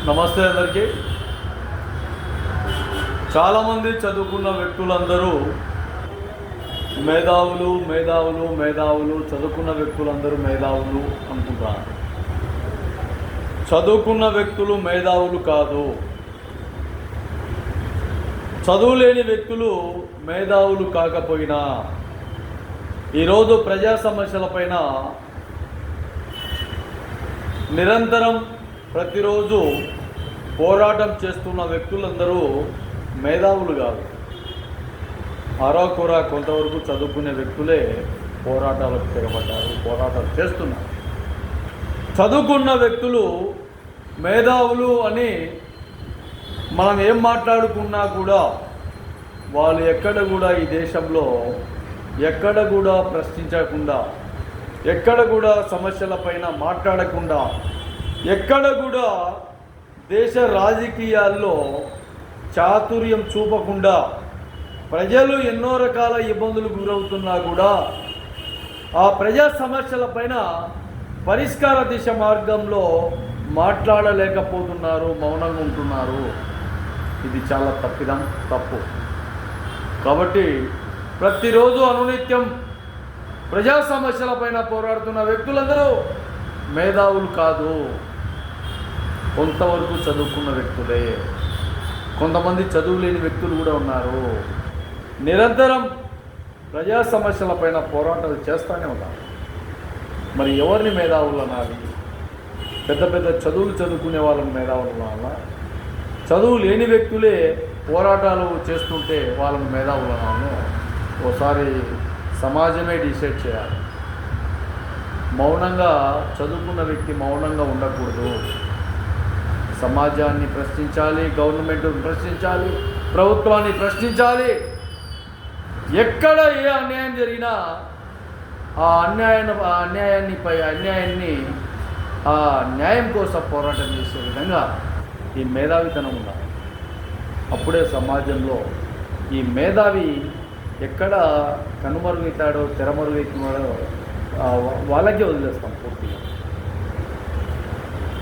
నమస్తే అందరికీ. చాలామంది చదువుకున్న వ్యక్తులందరూ మేధావులు మేధావులు మేధావులు చదువుకున్న వ్యక్తులందరూ మేధావులు అనుకుంటారు. చదువుకున్న వ్యక్తులు మేధావులు కాదు. చదువు లేని వ్యక్తులు మేధావులు కాకపోయినా ఈరోజు ప్రజా సమస్యలపైన నిరంతరం ప్రతిరోజు పోరాటం చేస్తున్న వ్యక్తులందరూ మేధావులు కాదు. అరాకొరా కొంతవరకు చదువుకునే వ్యక్తులే పోరాటాలకు తెగబడ్డారు, పోరాటాలు చేస్తున్నారు. చదువుకున్న వ్యక్తులు మేధావులు అని మనం ఏం మాట్లాడుకున్నా కూడా వాళ్ళు ఎక్కడ కూడా ఈ దేశంలో ఎక్కడ కూడా ప్రశ్నించకుండా, ఎక్కడ కూడా సమస్యలపైన మాట్లాడకుండా, ఎక్కడ కూడా దేశ రాజకీయాల్లో చాతుర్యం చూపకుండా, ప్రజలు ఎన్నో రకాల ఇబ్బందులు గురవుతున్నా కూడా ఆ ప్రజా సమస్యలపైన పరిష్కార దిశ మార్గంలో మాట్లాడలేకపోతున్నారు, మౌనంగా ఉంటున్నారు. ఇది చాలా తప్పు. కాబట్టి ప్రతిరోజు అనునిత్యం ప్రజా సమస్యలపైన పోరాడుతున్న వ్యక్తులందరూ మేధావులు కాదు, కొంతవరకు చదువుకున్న వ్యక్తులే. కొంతమంది చదువు లేని వ్యక్తులు కూడా ఉన్నారు. నిరంతరం ప్రజా సమస్యలపైన పోరాటాలు చేస్తూనే ఉన్నారు. మరి ఎవరిని మేధావులు అనాలి? పెద్ద పెద్ద చదువులు చదువుకునే వాళ్ళని మేధావులు అనాలా? చదువు లేని వ్యక్తులే పోరాటాలు చేస్తుంటే వాళ్ళని మేధావులు అనాలను? ఓసారి సమాజమే డిసైడ్ చేయాలి. మౌనంగా చదువుకున్న వ్యక్తి మౌనంగా ఉండకూడదు. సమాజాన్ని ప్రశ్నించాలి, గవర్నమెంట్ని ప్రశ్నించాలి, ప్రభుత్వాన్ని ప్రశ్నించాలి. ఎక్కడ ఏ అన్యాయం జరిగినా ఆ న్యాయం కోసం పోరాటం చేసే విధంగా ఈ మేధావితనం ఉండాలి. అప్పుడే సమాజంలో ఈ మేధావి ఎక్కడ కనుమరుగవుతాడో, తెరమరుగవుతున్నాడో వాళ్ళకే వదిలేస్తాం పూర్తిగా.